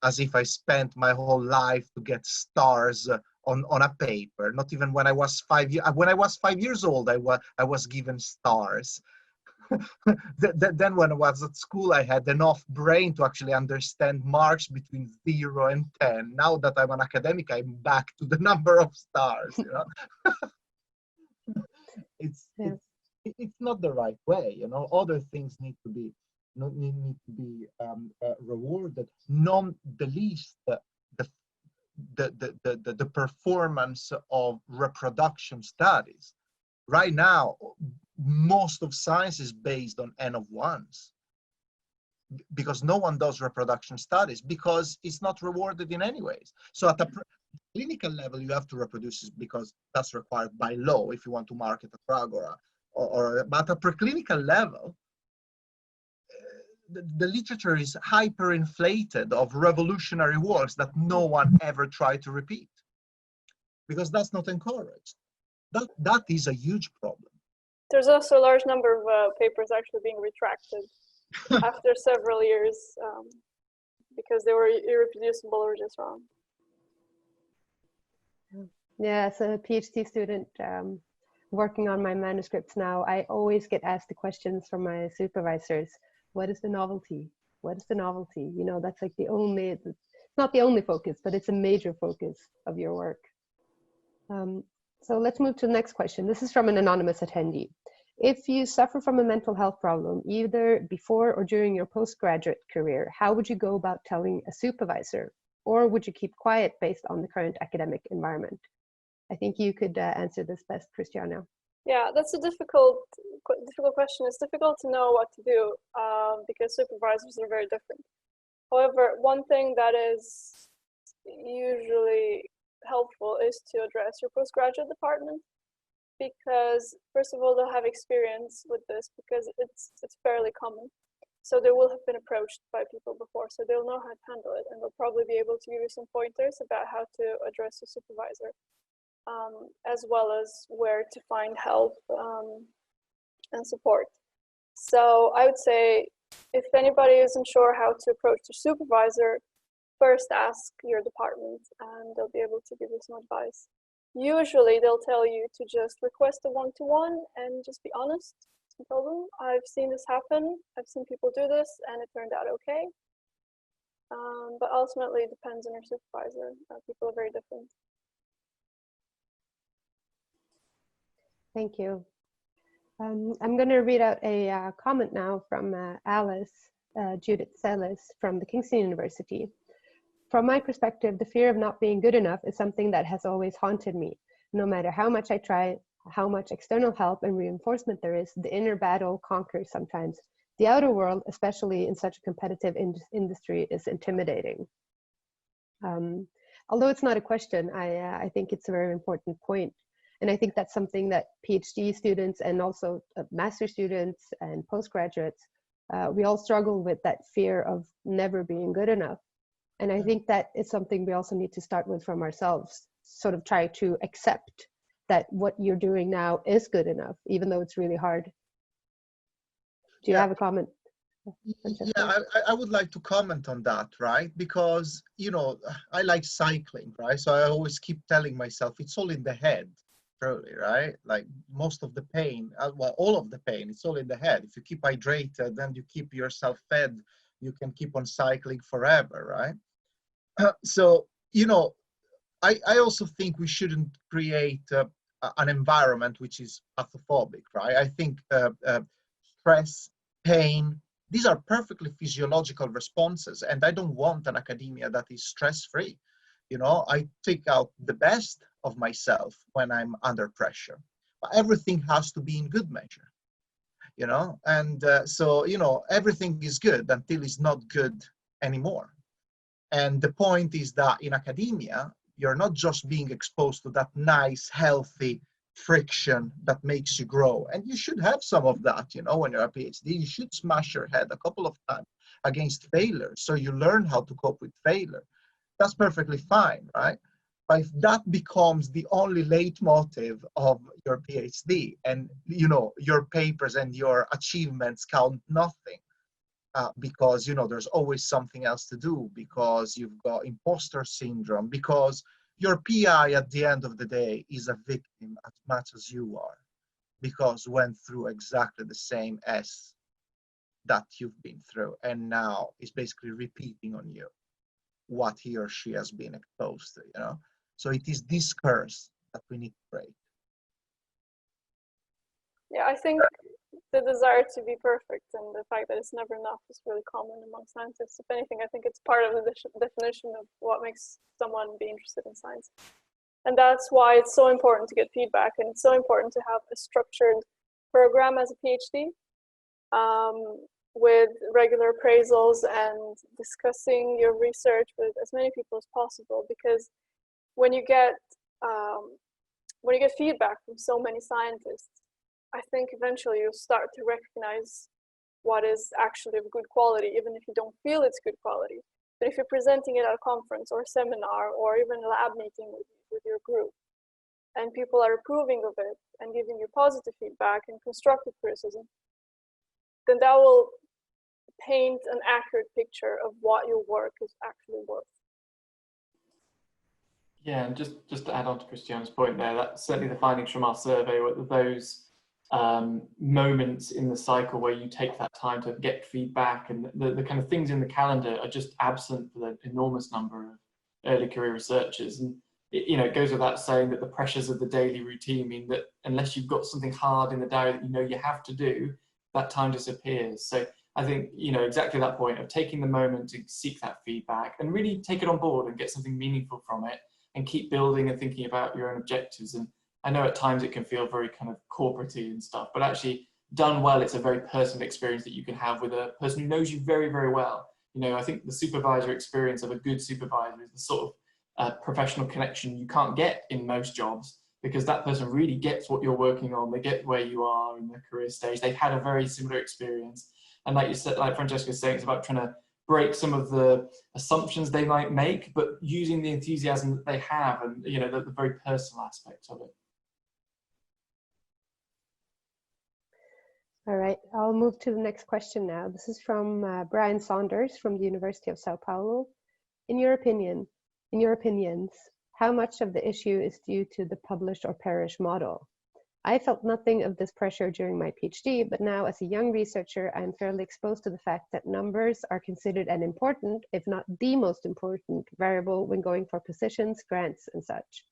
as if I spent my whole life to get stars on a paper. Not even when I was 5 years. When I was 5 years old, I was given stars. Then when I was at school, I had enough brain to actually understand marks between 0 and 10. Now that I'm an academic, I'm back to the number of stars. It's not the right way. Other things need to be rewarded. Not the least the performance of reproduction studies. Right now, most of science is based on N of ones, because no one does reproduction studies, because it's not rewarded in any ways. So at a clinical level, you have to reproduce, because that's required by law if you want to market a drug but at a preclinical level, the literature is hyperinflated of revolutionary works that no one ever tried to repeat, because that's not encouraged. That is a huge problem. There's also a large number of papers actually being retracted after several years because they were irreproducible or just wrong. Yeah, as a PhD student working on my manuscripts now, I always get asked the questions from my supervisors: what is the novelty? What is the novelty? That's like it's not the only focus, but it's a major focus of your work. So let's move to the next question. This is from an anonymous attendee. If you suffer from a mental health problem, either before or during your postgraduate career, how would you go about telling a supervisor? Or would you keep quiet based on the current academic environment? I think you could answer this best, Cristiana. Yeah, that's a difficult question. It's difficult to know what to do because supervisors are very different. However, one thing that is usually helpful is to address your postgraduate department, because first of all, they'll have experience with this, because it's fairly common. So they will have been approached by people before, so they'll know how to handle it, and they'll probably be able to give you some pointers about how to address your supervisor, as well as where to find help and support. So I would say, if anybody isn't sure how to approach the supervisor, first ask your department and they'll be able to give you some advice. Usually they'll tell you to just request a one-to-one and just be honest and tell them, I've seen this happen, I've seen people do this and it turned out okay. But ultimately depends on your supervisor. People are very different. Thank you. I'm going to read out a comment now from Alice Judith Sellis from the Kingston University. From my perspective, the fear of not being good enough is something that has always haunted me. No matter how much I try, how much external help and reinforcement there is, the inner battle conquers sometimes. The outer world, especially in such a competitive industry, is intimidating. Although it's not a question, I think it's a very important point. And I think that's something that PhD students and also master students and postgraduates, we all struggle with, that fear of never being good enough. And I think that is something we also need to start with from ourselves, sort of try to accept that what you're doing now is good enough, even though it's really hard. Do you have a comment? Francesco? Yeah, I would like to comment on that, right? Because, you know, I like cycling, right? So I always keep telling myself it's all in the head, truly, right? Like most of the pain, well, all of the pain, it's all in the head. If you keep hydrated, then you keep yourself fed, you can keep on cycling forever, right? So, you know, I also think we shouldn't create an environment which is pathophobic, right? I think stress, pain, these are perfectly physiological responses, and I don't want an academia that is stress-free. You know, I take out the best of myself when I'm under pressure, but everything has to be in good measure, you know? And so, you know, everything is good until it's not good anymore. And the point is that in academia, you're not just being exposed to that nice, healthy friction that makes you grow. And you should have some of that, you know, when you're a PhD. You should smash your head a couple of times against failure, so you learn how to cope with failure. That's perfectly fine, right? But if that becomes the only leitmotif of your PhD, and, you know, your papers and your achievements count nothing, because, you know, there's always something else to do, because you've got imposter syndrome, because your PI at the end of the day is a victim as much as you are, because went through exactly the same S that you've been through, and now is basically repeating on you what he or she has been exposed to, you know? So it is this curse that we need to break. Yeah, I think the desire to be perfect and the fact that it's never enough is really common among scientists. If anything, I think it's part of the definition of what makes someone be interested in science. And that's why it's so important to get feedback, and it's so important to have a structured program as a PhD, with regular appraisals and discussing your research with as many people as possible. Because when you get feedback from so many scientists, I think eventually you'll start to recognize what is actually of good quality, even if you don't feel it's good quality. But if you're presenting it at a conference or a seminar or even a lab meeting with your group, and people are approving of it and giving you positive feedback and constructive criticism, then that will paint an accurate picture of what your work is actually worth. Yeah, and just to add on to Cristiana's point there, that's certainly the findings from our survey, were those moments in the cycle where you take that time to get feedback, and the kind of things in the calendar are just absent for the enormous number of early career researchers. And it goes without saying that the pressures of the daily routine mean that unless you've got something hard in the diary that you know you have to do, that time disappears. So I think, exactly that point of taking the moment to seek that feedback and really take it on board and get something meaningful from it, and keep building and thinking about your own objectives. And I know at times it can feel very kind of corporate-y and stuff, but actually done well, it's a very personal experience that you can have with a person who knows you very, very well. I think the supervisor experience of a good supervisor is the sort of professional connection you can't get in most jobs, because that person really gets what you're working on. They get where you are in their career stage. They've had a very similar experience. And like you said, like Francesco was saying, it's about trying to break some of the assumptions they might make, but using the enthusiasm that they have and, the very personal aspects of it. All right, I'll move to the next question now. This is from Brian Saunders from the University of Sao Paulo. In your opinions, how much of the issue is due to the publish or perish model? I felt nothing of this pressure during my PhD, but now as a young researcher, I'm fairly exposed to the fact that numbers are considered an important, if not the most important, variable when going for positions, grants, and such.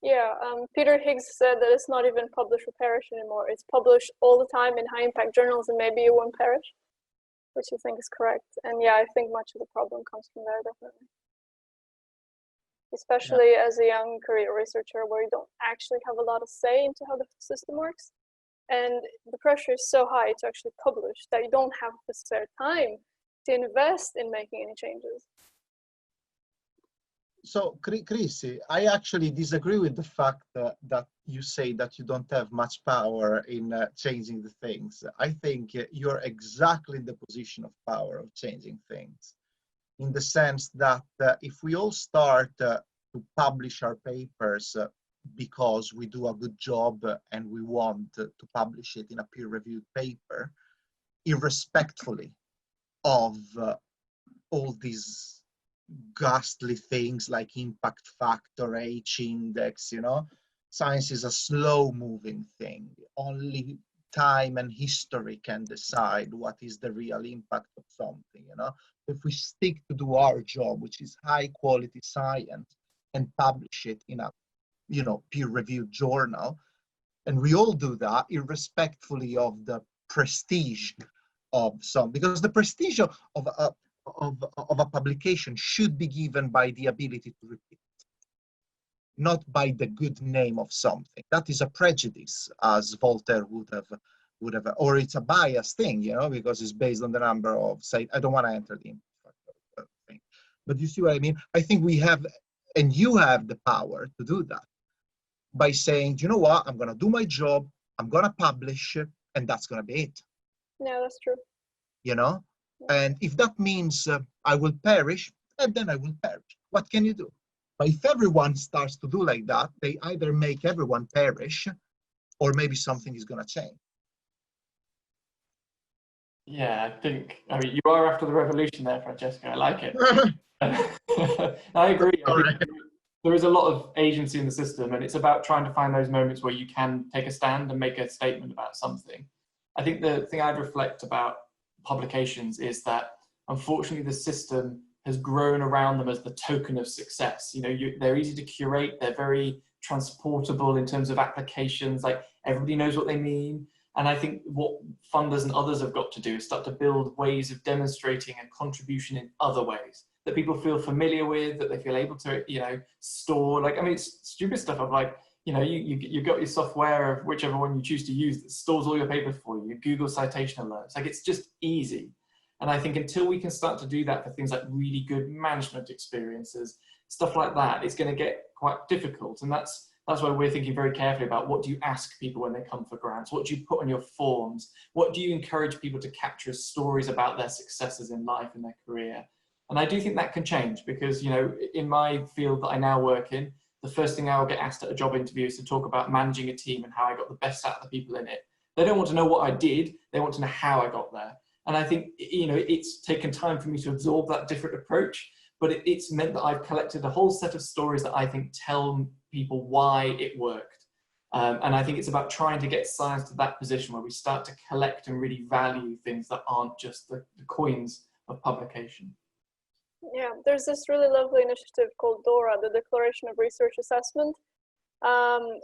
Yeah, Peter Higgs said that it's not even publish or perish anymore. It's published all the time in high impact journals and maybe it won't perish, which I think is correct. And yeah, I think much of the problem comes from there, definitely. Especially as a young career researcher where you don't actually have a lot of say into how the system works. And the pressure is so high to actually publish that you don't have the spare time to invest in making any changes. So, Chrissy, I actually disagree with the fact that you say that you don't have much power in changing the things. I think you're exactly in the position of power of changing things, in the sense that if we all start to publish our papers because we do a good job and we want to publish it in a peer-reviewed paper, irrespectively of all these ghastly things like impact factor, H index, you know, science is a slow moving thing. Only time and history can decide what is the real impact of something, you know. If we stick to do our job, which is high quality science, and publish it in a, you know, peer-reviewed journal, and we all do that irrespectively of the prestige of some, because the prestige of a publication should be given by the ability to repeat, not by the good name of something. That is a prejudice, as Voltaire would have, or it's a biased thing, you know, because it's based on the number of, say, I don't want to enter the thing, but you see what I mean? I think we have, and you have the power to do that by saying, you know what, I'm going to do my job, I'm going to publish, and that's going to be it. Yeah, that's true. You know? And if that means I will perish, then I will perish. What can you do? But if everyone starts to do like that, they either make everyone perish, or maybe something is going to change. Yeah, I mean, you are after the revolution there, Francesco. I like it. I agree. I think there is a lot of agency in the system, and it's about trying to find those moments where you can take a stand and make a statement about something. I think the thing I'd reflect about publications is that, unfortunately, the system has grown around them as the token of success. You know, they're easy to curate. They're very transportable in terms of applications. Like, everybody knows what they mean. And I think what funders and others have got to do is start to build ways of demonstrating a contribution in other ways that people feel familiar with, that they feel able to, you know, store. Like, I mean, it's stupid stuff of like, you know, you've got your software of whichever one you choose to use that stores all your papers for you, Google citation alerts. Like, it's just easy. And I think until we can start to do that for things like really good management experiences, stuff like that, it's going to get quite difficult. And that's why we're thinking very carefully about what do you ask people when they come for grants? What do you put on your forms? What do you encourage people to capture as stories about their successes in life and their career? And I do think that can change because, you know, in my field that I now work in, the first thing I will get asked at a job interview is to talk about managing a team and how I got the best out of the people in it. They don't want to know what I did, they want to know how I got there. And I think, you know, it's taken time for me to absorb that different approach, but it's meant that I've collected a whole set of stories that I think tell people why it worked. And I think it's about trying to get science to that position where we start to collect and really value things that aren't just the coins of publication. Yeah, there's this really lovely initiative called DORA, the Declaration of Research Assessment,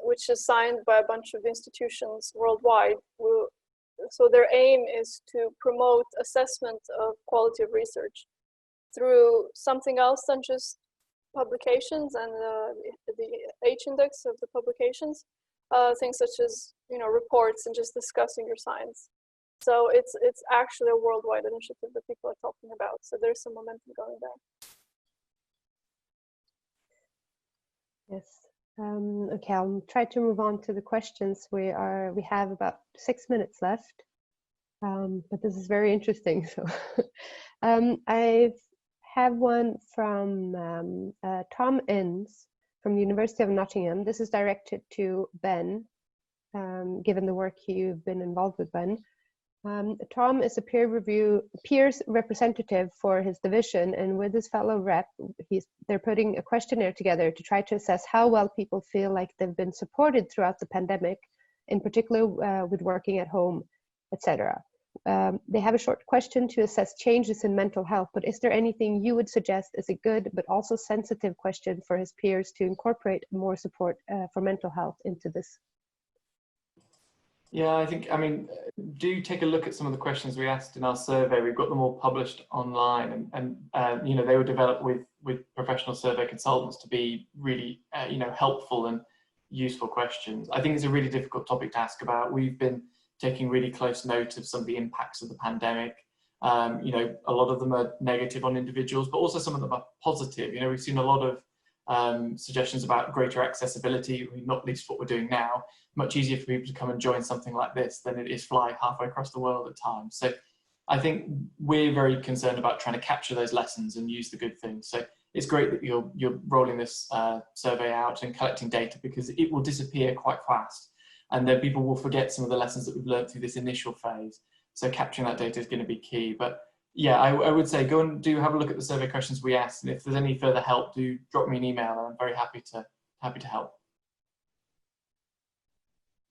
which is signed by a bunch of institutions worldwide. So their aim is to promote assessment of quality of research through something else than just publications and the H index of the publications, things such as, you know, reports and just discussing your science. So it's actually a worldwide initiative that people are talking about. So there's some momentum going there. Yes. Okay, I'll try to move on to the questions. We have about 6 minutes left, but this is very interesting. So I have one from Tom Innes from the University of Nottingham. This is directed to Ben, given the work you've been involved with, Ben. Tom is a peers representative for his division, and with his fellow rep, they're putting a questionnaire together to try to assess how well people feel like they've been supported throughout the pandemic in particular with working at home, etc. They have a short question to assess changes in mental health, but is there anything you would suggest as a good but also sensitive question for his peers to incorporate more support for mental health into this? Yeah, I mean, do take a look at some of the questions we asked in our survey. We've got them all published online, and they were developed with professional survey consultants to be really, helpful and useful questions. I think it's a really difficult topic to ask about. We've been taking really close note of some of the impacts of the pandemic. A lot of them are negative on individuals, but also some of them are positive. We've seen a lot of suggestions about greater accessibility, not least what we're doing now. Much easier for people to come and join something like this than it is fly halfway across the world at times. So I think we're very concerned about trying to capture those lessons and use the good things. So it's great that you're rolling this survey out and collecting data, because it will disappear quite fast. And then people will forget some of the lessons that we've learned through this initial phase. So capturing that data is going to be key. But yeah, I would say go and have a look at the survey questions we asked. And if there's any further help, do drop me an email. And I'm very happy to help.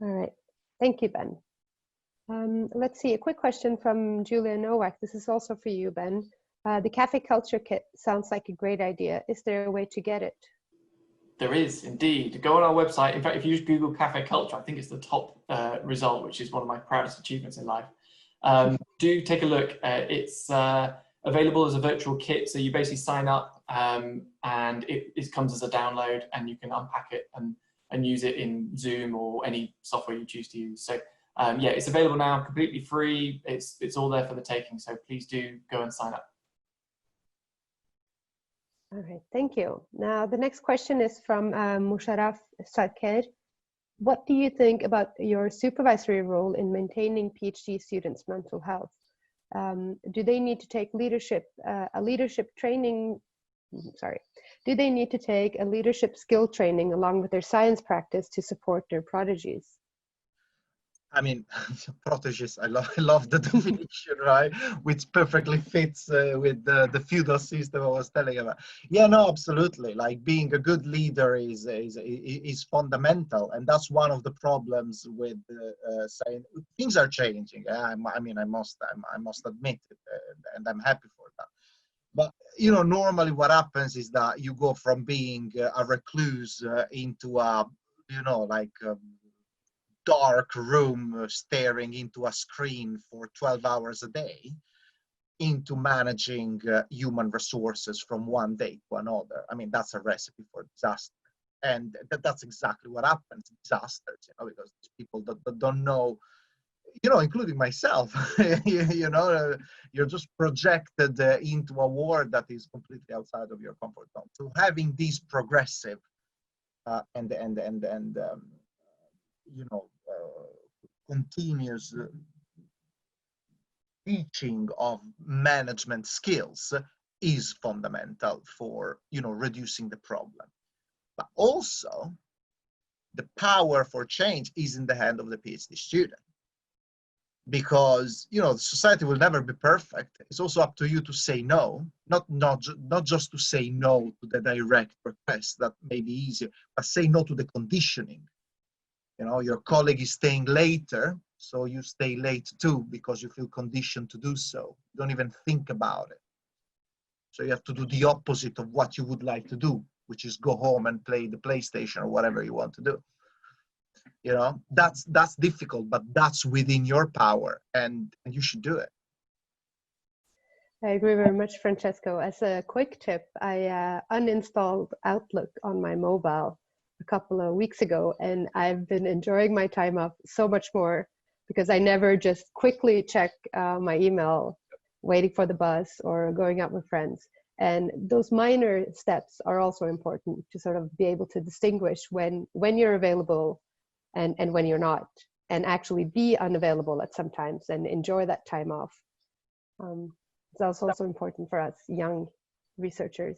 All right. Thank you, Ben. Let's see, a quick question from Julia Nowak. This is also for you, Ben. The cafe culture kit sounds like a great idea. Is there a way to get it? There is indeed. Go on our website. In fact, if you just Google cafe culture, I think it's the top result, which is one of my proudest achievements in life. Do take a look. It's available as a virtual kit. So you basically sign up and it comes as a download, and you can unpack it and use it in Zoom or any software you choose to use. So yeah, it's available now, completely free. It's all there for the taking. So please do go and sign up. All right, thank you. Now, the next question is from Musharraf Sarker. What do you think about your supervisory role in maintaining PhD students' mental health? Do they need to take a leadership skill training along with their science practice to support their prodigies? I mean, prodigies, I love the definition, right? Which perfectly fits with the feudal system I was telling you about. Yeah, no, absolutely. Like, being a good leader is fundamental. And that's one of the problems with saying things are changing. I must admit it, and I'm happy for that. But, normally what happens is that you go from being a recluse into a, dark room staring into a screen for 12 hours a day, into managing human resources from one day to another. I mean, that's a recipe for disaster. And that's exactly what happens, disasters, because people that don't know, including myself, you're just projected into a world that is completely outside of your comfort zone. So having these progressive continuous teaching of management skills is fundamental for, reducing the problem. But also, the power for change is in the hand of the PhD student. Because, society will never be perfect. It's also up to you to say no, not just to say no to the direct request that may be easier, but say no to the conditioning. Your colleague is staying later, so you stay late too because you feel conditioned to do so. You don't even think about it. So you have to do the opposite of what you would like to do, which is go home and play the PlayStation or whatever you want to do. That's difficult, but that's within your power, and you should do it. I agree very much, Francesco. As a quick tip, I uninstalled Outlook on my mobile a couple of weeks ago, and I've been enjoying my time up so much more because I never just quickly check my email waiting for the bus or going out with friends. And those minor steps are also important to sort of be able to distinguish when you're available and when you're not, and actually be unavailable at some times and enjoy that time off. That's also important for us young researchers.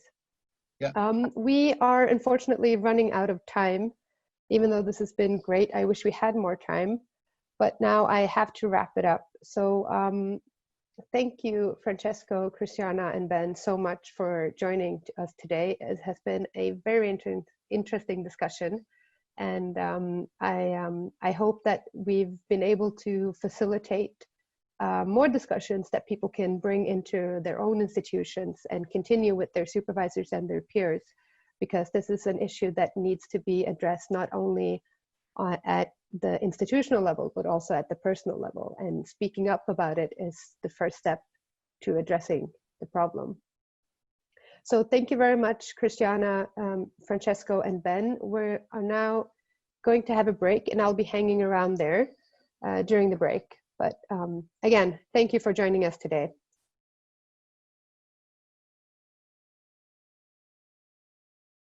Yeah. We are unfortunately running out of time. Even though this has been great, I wish we had more time, but now I have to wrap it up. So thank you, Francesco, Cristiana, and Ben, so much for joining us today. It has been a very interesting discussion. And I hope that we've been able to facilitate more discussions that people can bring into their own institutions and continue with their supervisors and their peers, because this is an issue that needs to be addressed not only at the institutional level, but also at the personal level. And speaking up about it is the first step to addressing the problem. So thank you very much, Cristiana, Francesco, and Ben. We are now going to have a break, and I'll be hanging around there during the break. But again, thank you for joining us today.